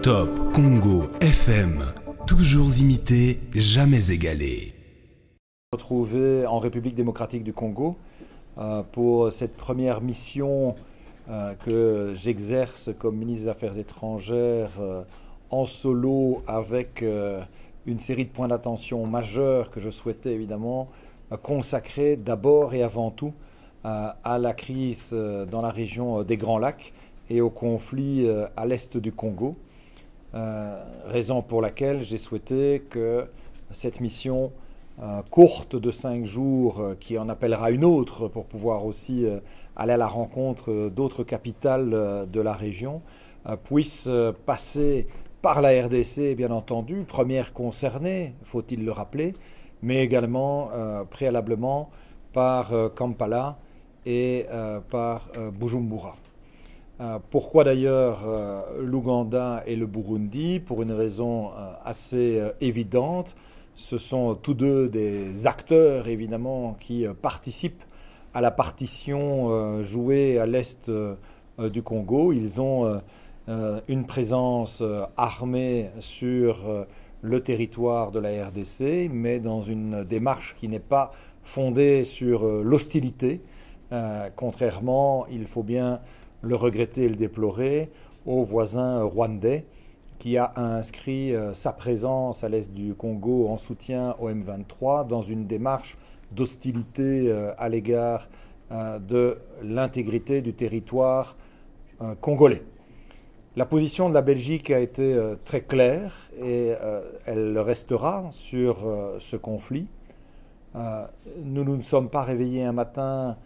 Top Congo FM, toujours imité, jamais égalé. Retrouvé en République démocratique du Congo pour cette première mission que j'exerce comme ministre des Affaires étrangères en solo avec une série de points d'attention majeurs que je souhaitais évidemment consacrer d'abord et avant tout à la crise dans la région des Grands Lacs et au conflit à l'est du Congo. Raison pour laquelle j'ai souhaité que cette mission courte de 5 jours, qui en appellera une autre pour pouvoir aussi aller à la rencontre d'autres capitales de la région, puisse passer par la RDC, bien entendu, première concernée, faut-il le rappeler, mais également préalablement par Kampala et par Bujumbura. Pourquoi d'ailleurs l'Ouganda et le Burundi? Pour une raison assez évidente. Ce sont tous deux des acteurs évidemment qui participent à la partition jouée à l'est du Congo. Ils ont une présence armée sur le territoire de la RDC, mais dans une démarche qui n'est pas fondée sur l'hostilité, contrairement, il faut bien le regretter et le déplorer, au voisin rwandais qui a inscrit sa présence à l'est du Congo en soutien au M23 dans une démarche d'hostilité à l'égard de l'intégrité du territoire congolais. La position de la Belgique a été très claire et elle le restera sur ce conflit. Nous ne nous sommes pas réveillés un matin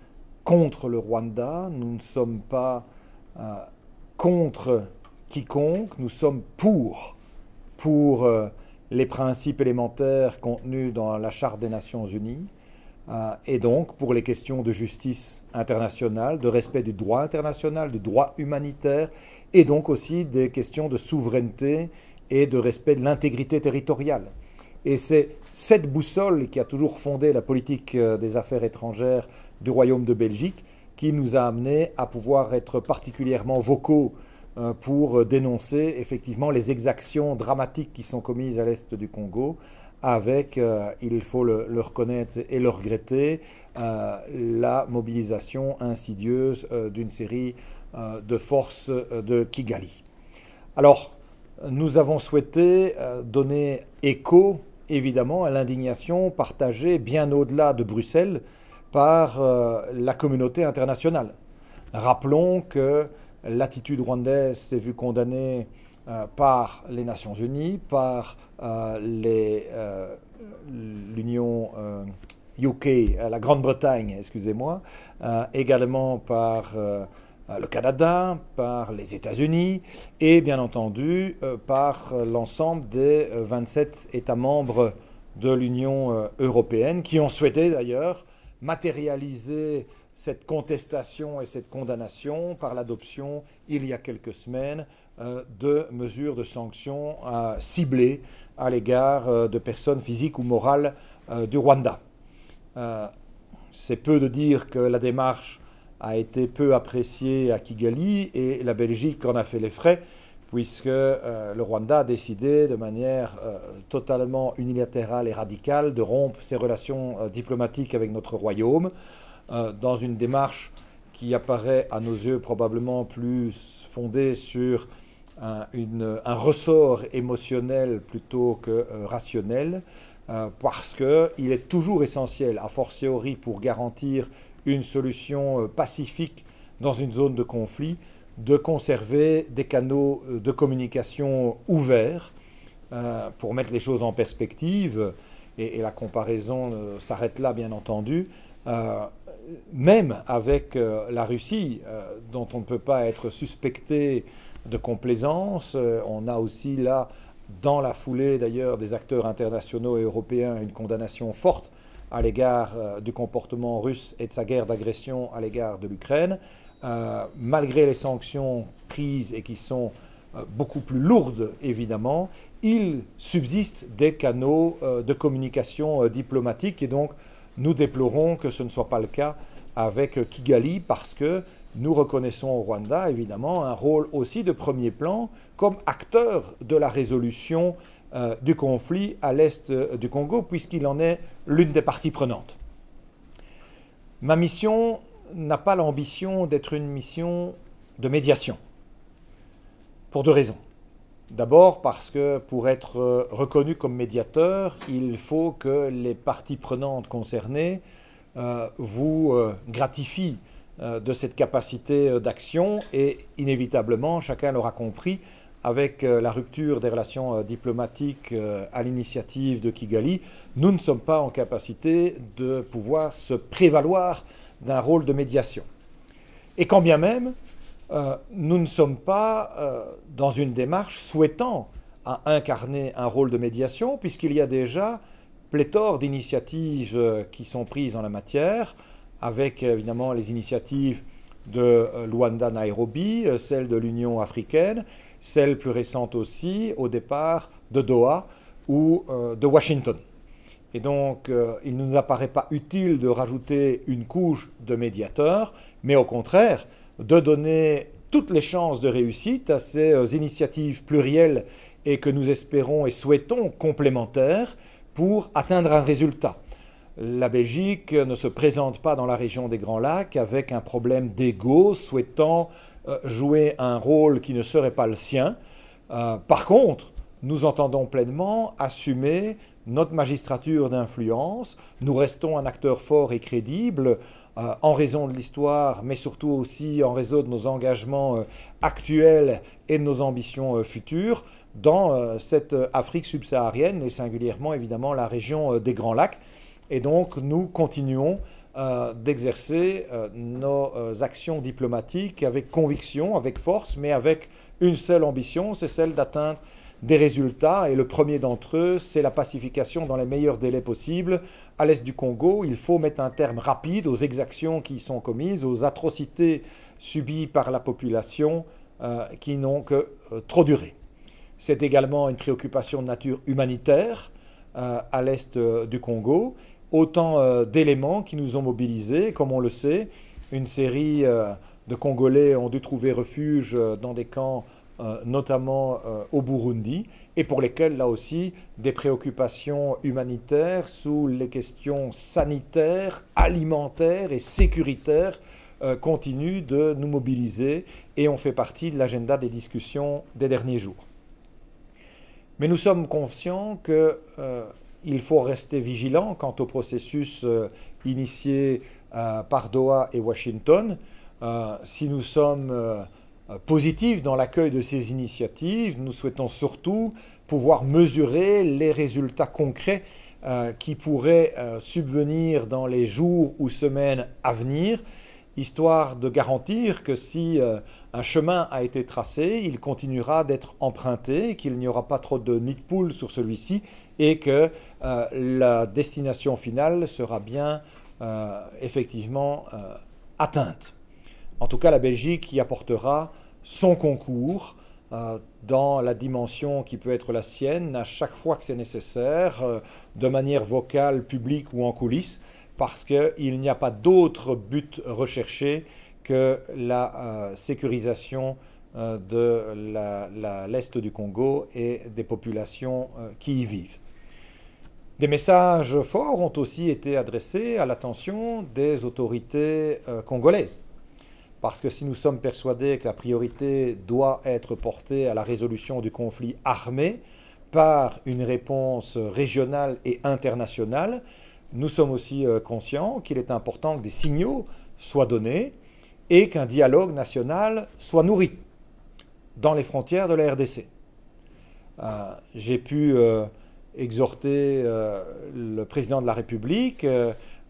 contre le Rwanda, nous ne sommes pas contre quiconque, nous sommes pour les principes élémentaires contenus dans la Charte des Nations Unies et donc pour les questions de justice internationale, de respect du droit international, du droit humanitaire et donc aussi des questions de souveraineté et de respect de l'intégrité territoriale. Et c'est cette boussole qui a toujours fondé la politique des affaires étrangères du Royaume de Belgique qui nous a amenés à pouvoir être particulièrement vocaux pour dénoncer effectivement les exactions dramatiques qui sont commises à l'est du Congo avec, il faut le reconnaître et le regretter, la mobilisation insidieuse d'une série de forces de Kigali. Alors, nous avons souhaité donner écho évidemment à l'indignation partagée bien au-delà de Bruxelles par la communauté internationale. Rappelons que l'attitude rwandaise s'est vue condamnée par les Nations Unies, par l'Union UK, la Grande-Bretagne, excusez-moi, également par le Canada, par les États-Unis et bien entendu par l'ensemble des 27 États membres de l'Union européenne qui ont souhaité d'ailleurs matérialiser cette contestation et cette condamnation par l'adoption, il y a quelques semaines, de mesures de sanctions ciblées à l'égard de personnes physiques ou morales du Rwanda. C'est peu de dire que la démarche a été peu appréciée à Kigali et la Belgique en a fait les frais puisque le Rwanda a décidé de manière totalement unilatérale et radicale de rompre ses relations diplomatiques avec notre royaume dans une démarche qui apparaît à nos yeux probablement plus fondée sur un ressort émotionnel plutôt que rationnel, parce qu'il est toujours essentiel, a fortiori pour garantir une solution pacifique dans une zone de conflit, de conserver des canaux de communication ouverts pour mettre les choses en perspective, et la comparaison s'arrête là bien entendu, même avec la Russie, dont on ne peut pas être suspecté de complaisance. On a aussi là, dans la foulée d'ailleurs des acteurs internationaux et européens, une condamnation forte à l'égard du comportement russe et de sa guerre d'agression à l'égard de l'Ukraine. Malgré les sanctions prises et qui sont beaucoup plus lourdes évidemment, il subsiste des canaux de communication diplomatique et donc nous déplorons que ce ne soit pas le cas avec Kigali parce que nous reconnaissons au Rwanda, évidemment, un rôle aussi de premier plan comme acteur de la résolution du conflit à l'est du Congo, puisqu'il en est l'une des parties prenantes. Ma mission n'a pas l'ambition d'être une mission de médiation, pour deux raisons. D'abord parce que pour être reconnu comme médiateur, il faut que les parties prenantes concernées vous gratifient de cette capacité d'action et inévitablement, chacun l'aura compris, avec la rupture des relations diplomatiques à l'initiative de Kigali, nous ne sommes pas en capacité de pouvoir se prévaloir d'un rôle de médiation. Et quand bien même, nous ne sommes pas dans une démarche souhaitant à incarner un rôle de médiation, puisqu'il y a déjà pléthore d'initiatives qui sont prises en la matière, avec évidemment les initiatives de Luanda-Nairobi, celles de l'Union africaine, celles plus récentes aussi, au départ, de Doha ou de Washington. Et donc, il ne nous apparaît pas utile de rajouter une couche de médiateurs, mais au contraire, de donner toutes les chances de réussite à ces initiatives plurielles et que nous espérons et souhaitons complémentaires pour atteindre un résultat. La Belgique ne se présente pas dans la région des Grands Lacs avec un problème d'ego, souhaitant jouer un rôle qui ne serait pas le sien. Par contre, nous entendons pleinement assumer notre magistrature d'influence. Nous restons un acteur fort et crédible en raison de l'histoire, mais surtout aussi en raison de nos engagements actuels et de nos ambitions futures dans cette Afrique subsaharienne et singulièrement évidemment la région des Grands Lacs. Et donc nous continuons d'exercer nos actions diplomatiques avec conviction, avec force, mais avec une seule ambition, c'est celle d'atteindre des résultats. Et le premier d'entre eux, c'est la pacification dans les meilleurs délais possibles. À l'est du Congo, il faut mettre un terme rapide aux exactions qui y sont commises, aux atrocités subies par la population qui n'ont que trop duré. C'est également une préoccupation de nature humanitaire à l'est du Congo. Autant d'éléments qui nous ont mobilisés. Comme on le sait, une série de Congolais ont dû trouver refuge dans des camps, notamment au Burundi, et pour lesquels, là aussi, des préoccupations humanitaires sous les questions sanitaires, alimentaires et sécuritaires continuent de nous mobiliser et ont fait partie de l'agenda des discussions des derniers jours. Mais nous sommes conscients que il faut rester vigilant quant au processus initié par Doha et Washington. Si nous sommes positifs dans l'accueil de ces initiatives, nous souhaitons surtout pouvoir mesurer les résultats concrets qui pourraient subvenir dans les jours ou semaines à venir, histoire de garantir que si un chemin a été tracé, il continuera d'être emprunté, qu'il n'y aura pas trop de nids de poules sur celui-ci, et que la destination finale sera bien effectivement atteinte. En tout cas, la Belgique y apportera son concours dans la dimension qui peut être la sienne à chaque fois que c'est nécessaire, de manière vocale, publique ou en coulisses, parce qu'il n'y a pas d'autre but recherché que la sécurisation de l'Est du Congo et des populations qui y vivent. Des messages forts ont aussi été adressés à l'attention des autorités congolaises. Parce que si nous sommes persuadés que la priorité doit être portée à la résolution du conflit armé par une réponse régionale et internationale, nous sommes aussi conscients qu'il est important que des signaux soient donnés et qu'un dialogue national soit nourri dans les frontières de la RDC. J'ai pu exhorter le président de la République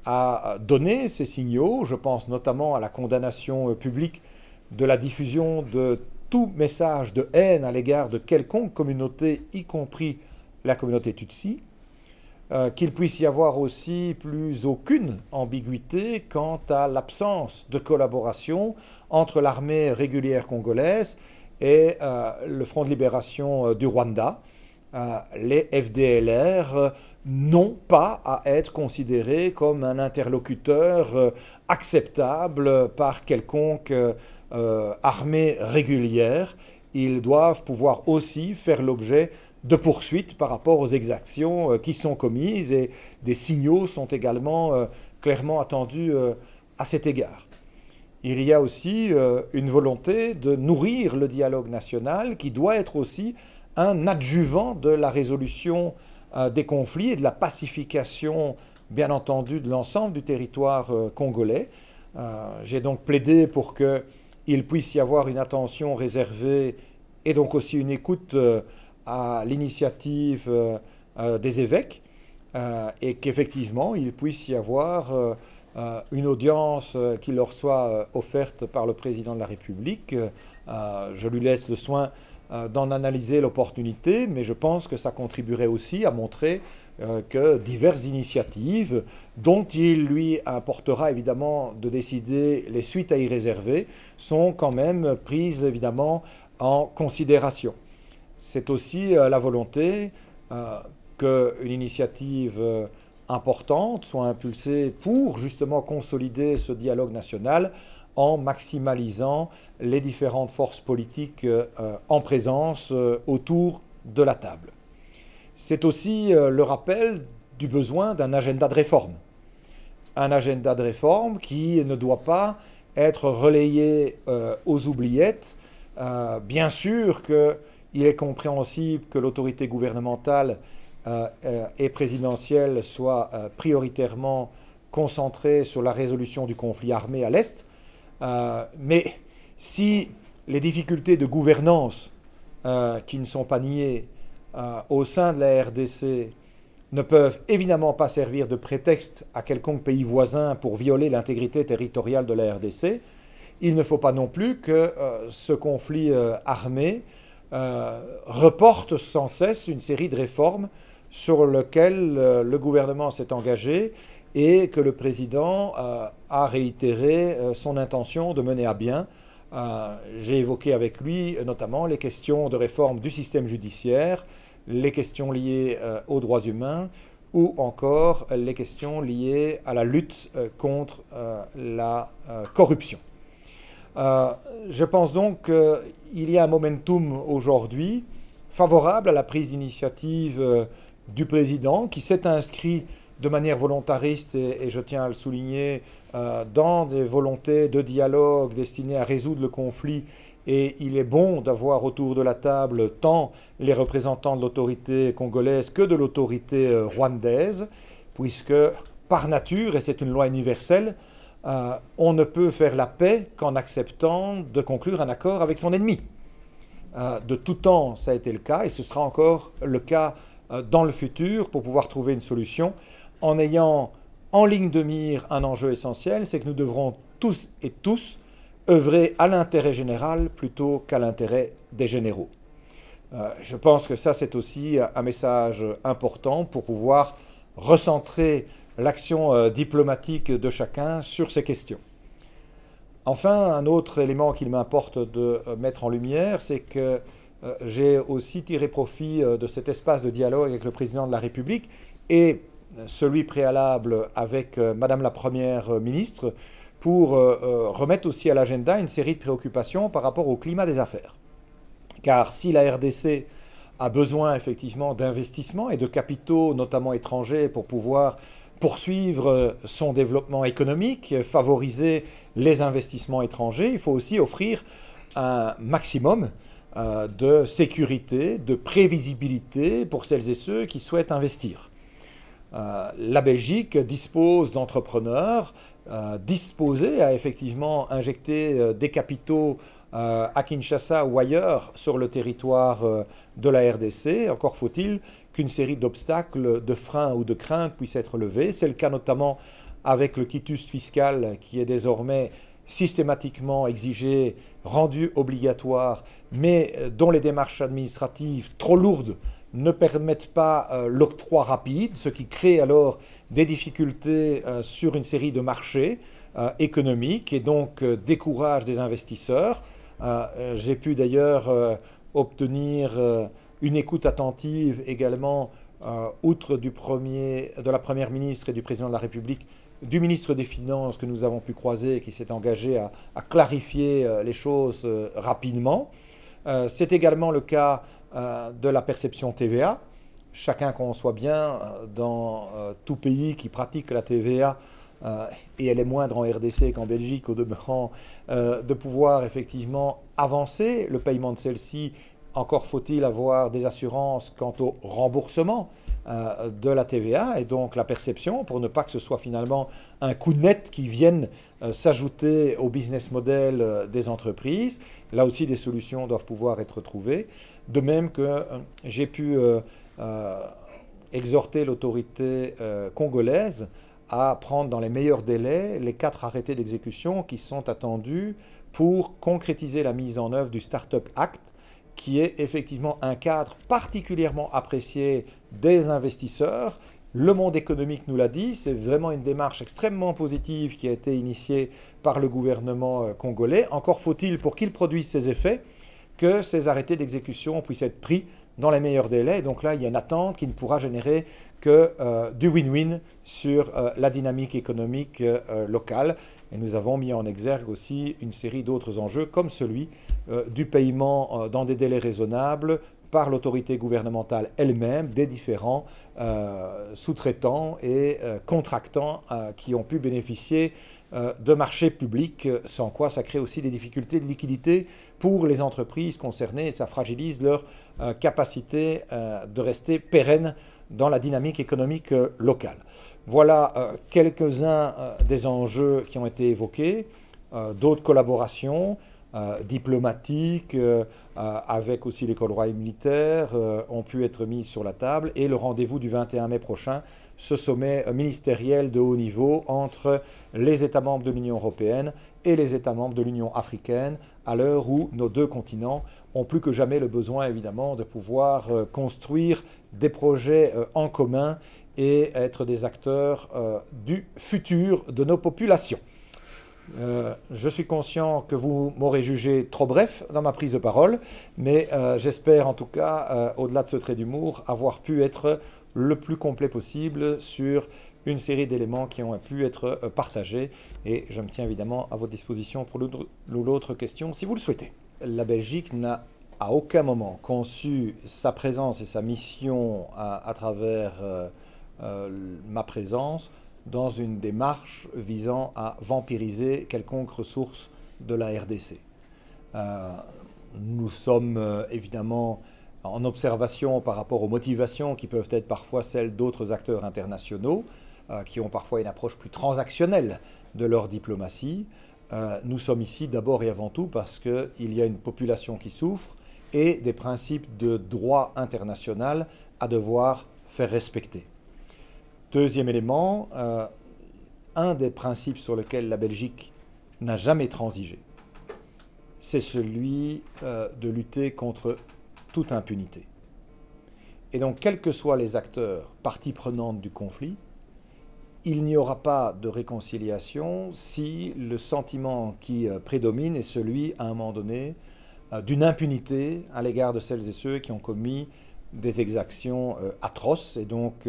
à donner ces signaux. Je pense notamment à la condamnation publique de la diffusion de tout message de haine à l'égard de quelconque communauté, y compris la communauté Tutsi, qu'il puisse y avoir aussi plus aucune ambiguïté quant à l'absence de collaboration entre l'armée régulière congolaise et le Front de libération du Rwanda, les FDLR, n'ont pas à être considérés comme un interlocuteur acceptable par quelconque armée régulière. Ils doivent pouvoir aussi faire l'objet de poursuites par rapport aux exactions qui sont commises, et des signaux sont également clairement attendus à cet égard. Il y a aussi une volonté de nourrir le dialogue national qui doit être aussi un adjuvant de la résolution des conflits et de la pacification, bien entendu, de l'ensemble du territoire congolais. J'ai donc plaidé pour qu'il puisse y avoir une attention réservée et donc aussi une écoute à l'initiative des évêques et qu'effectivement il puisse y avoir une audience qui leur soit offerte par le président de la République. Je lui laisse le soin d'en analyser l'opportunité, mais je pense que ça contribuerait aussi à montrer que diverses initiatives, dont il lui importera évidemment de décider les suites à y réserver, sont quand même prises évidemment en considération. C'est aussi la volonté qu'une initiative importante soit impulsée pour justement consolider ce dialogue national en maximalisant les différentes forces politiques en présence autour de la table. C'est aussi le rappel du besoin d'un agenda de réforme. Un agenda de réforme qui ne doit pas être relayé aux oubliettes. Bien sûr qu'il est compréhensible que l'autorité gouvernementale et présidentielle soit prioritairement concentrée sur la résolution du conflit armé à l'Est. Mais si les difficultés de gouvernance qui ne sont pas niées au sein de la RDC ne peuvent évidemment pas servir de prétexte à quelconque pays voisin pour violer l'intégrité territoriale de la RDC, il ne faut pas non plus que ce conflit armé reporte sans cesse une série de réformes sur lesquelles le gouvernement s'est engagé et que le président a réitéré son intention de mener à bien. J'ai évoqué avec lui notamment les questions de réforme du système judiciaire, les questions liées aux droits humains ou encore les questions liées à la lutte contre la corruption. Je pense donc qu'il y a un momentum aujourd'hui favorable à la prise d'initiative du président qui s'est inscrit de manière volontariste et je tiens à le souligner dans des volontés de dialogue destinées à résoudre le conflit, et il est bon d'avoir autour de la table tant les représentants de l'autorité congolaise que de l'autorité rwandaise, puisque par nature, et c'est une loi universelle, on ne peut faire la paix qu'en acceptant de conclure un accord avec son ennemi. De tout temps, ça a été le cas et ce sera encore le cas dans le futur pour pouvoir trouver une solution en ayant en ligne de mire un enjeu essentiel, c'est que nous devrons tous et tous œuvrer à l'intérêt général plutôt qu'à l'intérêt des généraux. Je pense que ça, c'est aussi un message important pour pouvoir recentrer l'action diplomatique de chacun sur ces questions. Enfin, un autre élément qu'il m'importe de mettre en lumière, c'est que j'ai aussi tiré profit de cet espace de dialogue avec le président de la République et celui préalable avec Madame la Première ministre pour remettre aussi à l'agenda une série de préoccupations par rapport au climat des affaires. Car si la RDC a besoin effectivement d'investissements et de capitaux, notamment étrangers, pour pouvoir poursuivre son développement économique, favoriser les investissements étrangers, il faut aussi offrir un maximum de sécurité, de prévisibilité pour celles et ceux qui souhaitent investir. La Belgique dispose d'entrepreneurs disposés à effectivement injecter des capitaux à Kinshasa ou ailleurs sur le territoire de la RDC. Encore faut-il qu'une série d'obstacles, de freins ou de craintes puissent être levés. C'est le cas notamment avec le quitus fiscal qui est désormais systématiquement exigé, rendu obligatoire, mais dont les démarches administratives trop lourdes ne permettent pas l'octroi rapide, ce qui crée alors des difficultés sur une série de marchés économiques et donc décourage des investisseurs. J'ai pu d'ailleurs obtenir une écoute attentive également outre de la Première ministre et du Président de la République, du ministre des Finances que nous avons pu croiser et qui s'est engagé à clarifier les choses rapidement. C'est également le cas de la perception TVA. Chacun conçoit bien dans tout pays qui pratique la TVA, et elle est moindre en RDC qu'en Belgique au demeurant, de pouvoir effectivement avancer le paiement de celle-ci. Encore faut-il avoir des assurances quant au remboursement de la TVA et donc la perception pour ne pas que ce soit finalement un coût net qui vienne s'ajouter au business model des entreprises. Là aussi, des solutions doivent pouvoir être trouvées. De même que j'ai pu exhorter l'autorité congolaise à prendre dans les meilleurs délais les 4 arrêtés d'exécution qui sont attendus pour concrétiser la mise en œuvre du Startup Act, qui est effectivement un cadre particulièrement apprécié des investisseurs. Le monde économique nous l'a dit, c'est vraiment une démarche extrêmement positive qui a été initiée par le gouvernement congolais. Encore faut-il, pour qu'il produise ses effets, que ces arrêtés d'exécution puissent être pris dans les meilleurs délais. Et donc là, il y a une attente qui ne pourra générer que du win-win sur la dynamique économique locale. Et nous avons mis en exergue aussi une série d'autres enjeux, comme celui du paiement dans des délais raisonnables par l'autorité gouvernementale elle-même des différents sous-traitants et contractants qui ont pu bénéficier de marchés publics, sans quoi ça crée aussi des difficultés de liquidité pour les entreprises concernées et ça fragilise leur capacité de rester pérennes dans la dynamique économique locale. Voilà quelques-uns des enjeux qui ont été évoqués, d'autres collaborations diplomatiques avec aussi l'école royale militaire ont pu être mises sur la table et le rendez-vous du 21 mai prochain, ce sommet ministériel de haut niveau entre les États membres de l'Union européenne et les États membres de l'Union africaine, à l'heure où nos deux continents ont plus que jamais le besoin évidemment de pouvoir construire des projets en commun et être des acteurs du futur de nos populations. Je suis conscient que vous m'aurez jugé trop bref dans ma prise de parole, mais j'espère en tout cas, au-delà de ce trait d'humour, avoir pu être le plus complet possible sur une série d'éléments qui ont pu être partagés et je me tiens évidemment à votre disposition pour l'autre question si vous le souhaitez. La Belgique n'a à aucun moment conçu sa présence et sa mission à travers ma présence dans une démarche visant à vampiriser quelconque ressource de la RDC. Nous sommes évidemment en observation par rapport aux motivations qui peuvent être parfois celles d'autres acteurs internationaux, qui ont parfois une approche plus transactionnelle de leur diplomatie. Nous sommes ici d'abord et avant tout parce qu'il y a une population qui souffre et des principes de droit international à devoir faire respecter. Deuxième élément, un des principes sur lesquels la Belgique n'a jamais transigé, c'est celui de lutter contre toute impunité. Et donc, quels que soient les acteurs, parties prenantes du conflit, il n'y aura pas de réconciliation si le sentiment qui prédomine est celui, à un moment donné, d'une impunité à l'égard de celles et ceux qui ont commis des exactions atroces. Et donc,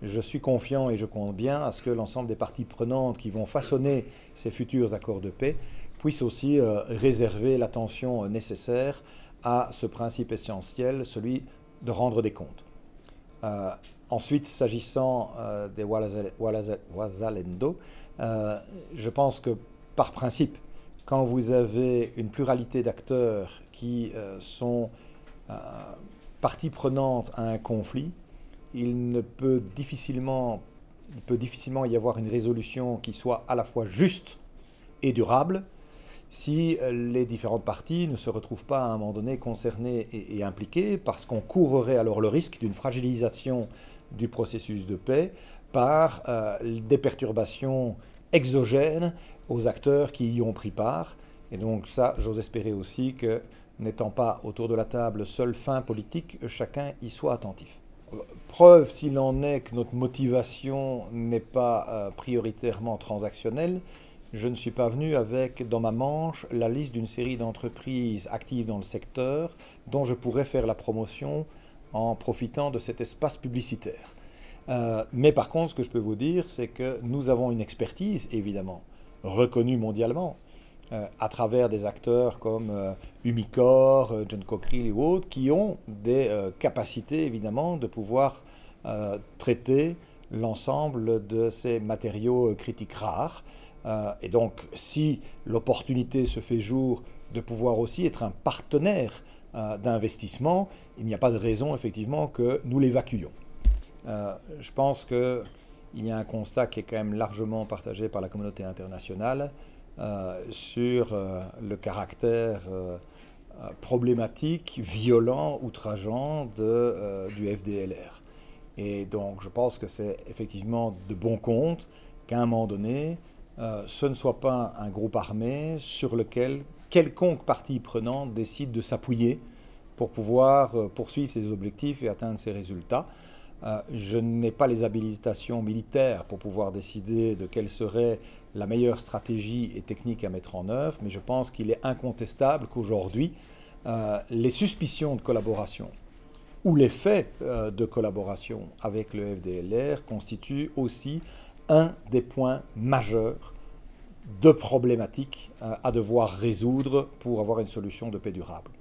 je suis confiant et je compte bien à ce que l'ensemble des parties prenantes qui vont façonner ces futurs accords de paix puissent aussi réserver l'attention nécessaire à ce principe essentiel, celui de rendre des comptes. Ensuite, s'agissant des Ouazalendo, je pense que par principe, quand vous avez une pluralité d'acteurs qui sont partie prenante à un conflit, il peut difficilement y avoir une résolution qui soit à la fois juste et durable si les différentes parties ne se retrouvent pas à un moment donné concernées et impliquées, parce qu'on courrait alors le risque d'une fragilisation du processus de paix par des perturbations exogènes aux acteurs qui y ont pris part. Et donc ça, j'ose espérer aussi que, n'étant pas autour de la table seule fin politique, chacun y soit attentif. Preuve s'il en est que notre motivation n'est pas prioritairement transactionnelle, je ne suis pas venu avec dans ma manche la liste d'une série d'entreprises actives dans le secteur dont je pourrais faire la promotion en profitant de cet espace publicitaire. Mais par contre, ce que je peux vous dire, c'est que nous avons une expertise, évidemment, reconnue mondialement, à travers des acteurs comme Umicore, John Cockerill ou autres, qui ont des capacités, évidemment, de pouvoir traiter l'ensemble de ces matériaux critiques rares. Et donc, si l'opportunité se fait jour de pouvoir aussi être un partenaire d'investissement, il n'y a pas de raison, effectivement, que nous l'évacuions. Je pense qu'il y a un constat qui est quand même largement partagé par la communauté internationale sur le caractère problématique, violent, outrageant du FDLR. Et donc je pense que c'est effectivement de bon compte qu'à un moment donné, ce ne soit pas un groupe armé sur lequel quelconque partie prenante décide de s'appuyer pour pouvoir poursuivre ses objectifs et atteindre ses résultats. Je n'ai pas les habilitations militaires pour pouvoir décider de quelle serait la meilleure stratégie et technique à mettre en œuvre, mais je pense qu'il est incontestable qu'aujourd'hui, les suspicions de collaboration ou les faits de collaboration avec le FDLR constituent aussi un des points majeurs de problématiques à devoir résoudre pour avoir une solution de paix durable.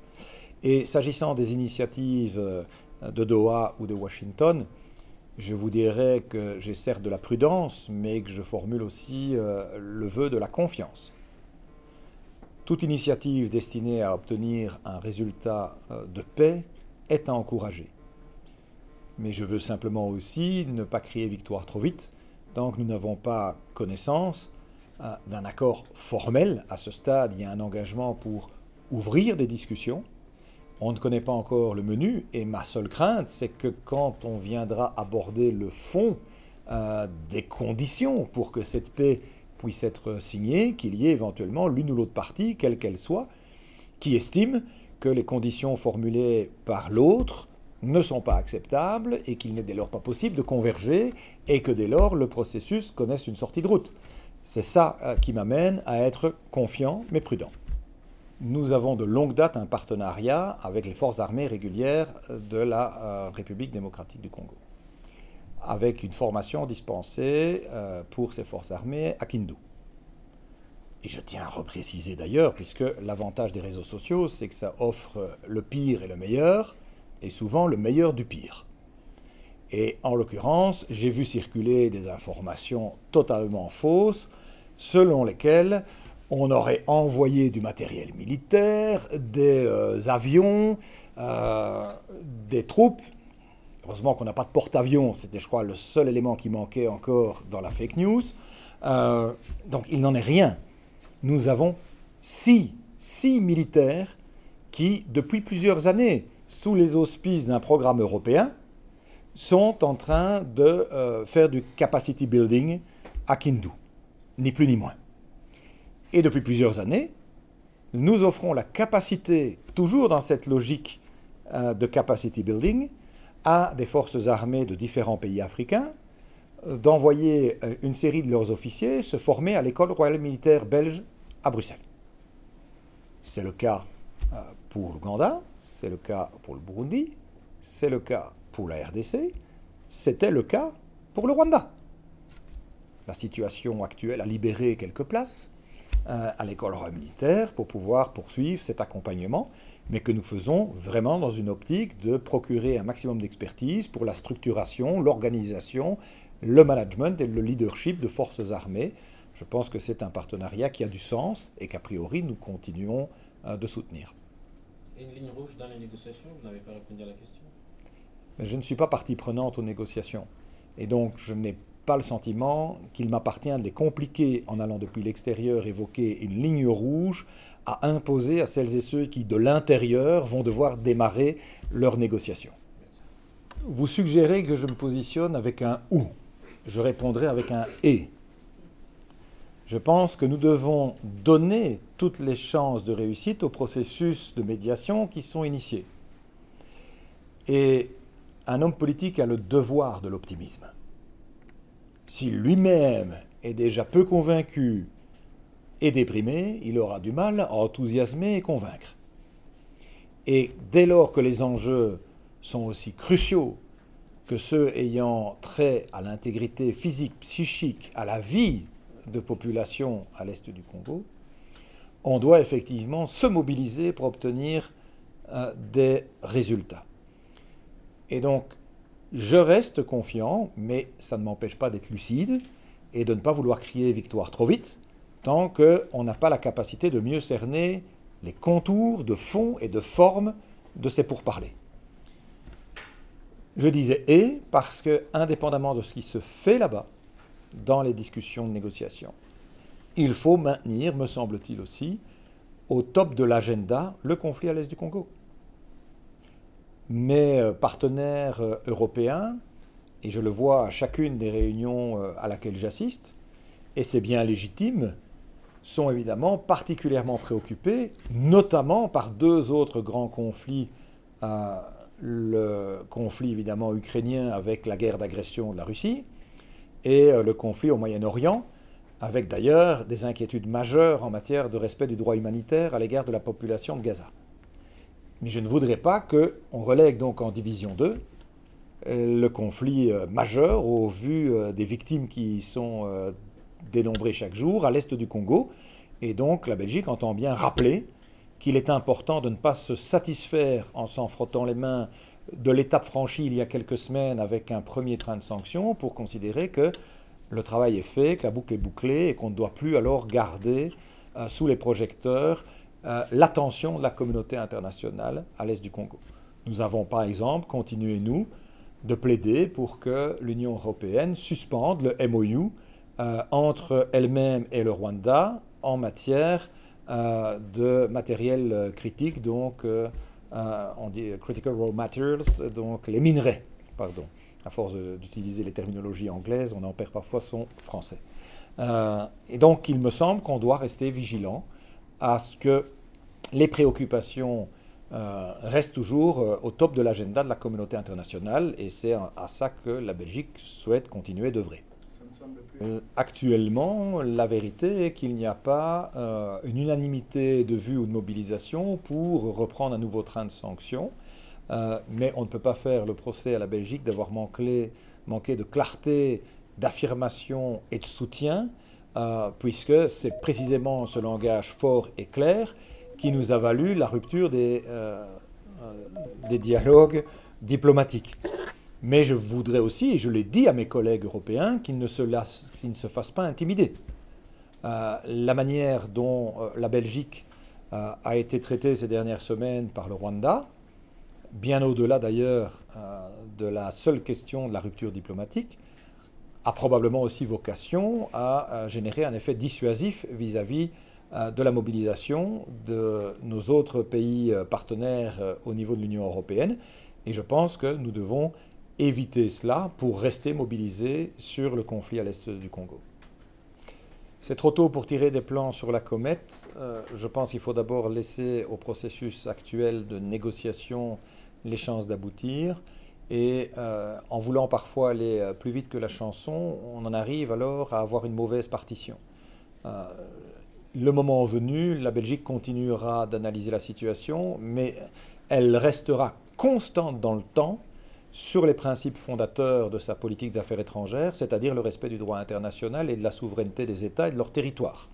Et s'agissant des initiatives de Doha ou de Washington, je vous dirais que j'ai certes de la prudence, mais que je formule aussi le vœu de la confiance. Toute initiative destinée à obtenir un résultat de paix est à encourager. Mais je veux simplement aussi ne pas crier victoire trop vite, tant que nous n'avons pas connaissance d'un accord formel. À ce stade, il y a un engagement pour ouvrir des discussions. On ne connaît pas encore le menu et ma seule crainte, c'est que quand on viendra aborder le fond des conditions pour que cette paix puisse être signée, qu'il y ait éventuellement l'une ou l'autre partie, quelle qu'elle soit, qui estime que les conditions formulées par l'autre ne sont pas acceptables et qu'il n'est dès lors pas possible de converger et que dès lors le processus connaisse une sortie de route. C'est ça qui m'amène à être confiant mais prudent. Nous avons de longue date un partenariat avec les forces armées régulières de la République démocratique du Congo, avec une formation dispensée pour ces forces armées à Kindu. Et je tiens à repréciser d'ailleurs, puisque l'avantage des réseaux sociaux, c'est que ça offre le pire et le meilleur, et souvent le meilleur du pire. Et en l'occurrence, j'ai vu circuler des informations totalement fausses, selon lesquelles on aurait envoyé du matériel militaire, des avions, des troupes. Heureusement qu'on n'a pas de porte-avions, c'était je crois le seul élément qui manquait encore dans la fake news. Donc il n'en est rien. Nous avons six militaires qui, depuis plusieurs années, sous les auspices d'un programme européen, sont en train de faire du capacity building à Kindu, ni plus ni moins. Et depuis plusieurs années, nous offrons la capacité, toujours dans cette logique de capacity building, à des forces armées de différents pays africains, d'envoyer une série de leurs officiers se former à l'école royale militaire belge à Bruxelles. C'est le cas pour l'Ouganda, c'est le cas pour le Burundi, c'est le cas pour la RDC, c'était le cas pour le Rwanda. La situation actuelle a libéré quelques places à l'école royale militaire pour pouvoir poursuivre cet accompagnement, mais que nous faisons vraiment dans une optique de procurer un maximum d'expertise pour la structuration, l'organisation, le management et le leadership de forces armées. Je pense que c'est un partenariat qui a du sens et qu'a priori nous continuons de soutenir. Et une ligne rouge dans les négociations, vous n'avez pas répondu à la question. Mais je ne suis pas partie prenante aux négociations. Et donc je n'ai pas le sentiment qu'il m'appartient de les compliquer en allant depuis l'extérieur évoquer une ligne rouge à imposer à celles et ceux qui, de l'intérieur, vont devoir démarrer leurs négociations. Vous suggérez que je me positionne avec un « ou ». Je répondrai avec un « et ». Je pense que nous devons donner toutes les chances de réussite au processus de médiation qui sont initiés. Et un homme politique a le devoir de l'optimisme. Si lui-même est déjà peu convaincu et déprimé, il aura du mal à enthousiasmer et convaincre. Et dès lors que les enjeux sont aussi cruciaux que ceux ayant trait à l'intégrité physique, psychique, à la vie de population à l'est du Congo, on doit effectivement se mobiliser pour obtenir des résultats. Et donc, je reste confiant, mais ça ne m'empêche pas d'être lucide et de ne pas vouloir crier victoire trop vite, tant qu'on n'a pas la capacité de mieux cerner les contours de fond et de forme de ces pourparlers. Je disais « et » parce que, indépendamment de ce qui se fait là-bas, dans les discussions de négociation, il faut maintenir, me semble-t-il aussi, au top de l'agenda, le conflit à l'est du Congo. Mes partenaires européens, et je le vois à chacune des réunions à laquelle j'assiste, et c'est bien légitime, sont évidemment particulièrement préoccupés, notamment par deux autres grands conflits, le conflit évidemment ukrainien avec la guerre d'agression de la Russie, et le conflit au Moyen-Orient, avec d'ailleurs des inquiétudes majeures en matière de respect du droit humanitaire à l'égard de la population de Gaza. Mais je ne voudrais pas qu'on relègue donc en division 2 le conflit majeur au vu des victimes qui sont dénombrées chaque jour à l'est du Congo. Et donc la Belgique entend bien rappeler qu'il est important de ne pas se satisfaire en s'en frottant les mains de l'étape franchie il y a quelques semaines avec un premier train de sanctions pour considérer que le travail est fait, que la boucle est bouclée et qu'on ne doit plus alors garder sous les projecteurs l'attention de la communauté internationale à l'est du Congo. Nous avons par exemple continué, nous, de plaider pour que l'Union européenne suspende le MOU entre elle-même et le Rwanda en matière de matériel critique, donc on dit critical raw materials, donc les minerais, pardon. À force d'utiliser les terminologies anglaises, on en perd parfois son français. Et donc il me semble qu'on doit rester vigilant à ce que les préoccupations restent toujours au top de l'agenda de la communauté internationale, et c'est à ça que la Belgique souhaite continuer d'œuvrer. Actuellement, la vérité est qu'il n'y a pas une unanimité de vue ou de mobilisation pour reprendre un nouveau train de sanctions, mais on ne peut pas faire le procès à la Belgique d'avoir manqué de clarté, d'affirmation et de soutien, puisque c'est précisément ce langage fort et clair qui nous a valu la rupture des dialogues diplomatiques. Mais je voudrais aussi, et je l'ai dit à mes collègues européens, qu'ils ne se fassent pas intimider. La manière dont la Belgique a été traitée ces dernières semaines par le Rwanda, bien au-delà d'ailleurs de la seule question de la rupture diplomatique, a probablement aussi vocation à générer un effet dissuasif vis-à-vis de la mobilisation de nos autres pays partenaires au niveau de l'Union européenne. Et je pense que nous devons éviter cela pour rester mobilisés sur le conflit à l'est du Congo. C'est trop tôt pour tirer des plans sur la comète. Je pense qu'il faut d'abord laisser au processus actuel de négociation les chances d'aboutir. Et en voulant parfois aller plus vite que la chanson, on en arrive alors à avoir une mauvaise partition. Le moment venu, la Belgique continuera d'analyser la situation, mais elle restera constante dans le temps sur les principes fondateurs de sa politique des affaires étrangères, c'est-à-dire le respect du droit international et de la souveraineté des États et de leur territoire.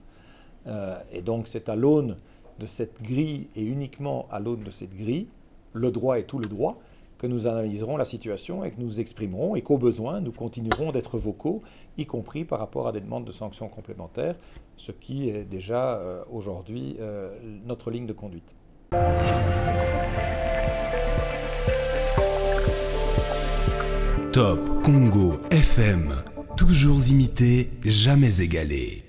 Et donc c'est à l'aune de cette grille, et uniquement à l'aune de cette grille, le droit et tout le droit, que nous analyserons la situation et que nous exprimerons, et qu'au besoin, nous continuerons d'être vocaux, y compris par rapport à des demandes de sanctions complémentaires, ce qui est déjà aujourd'hui notre ligne de conduite. Top Congo FM, toujours imité, jamais égalé.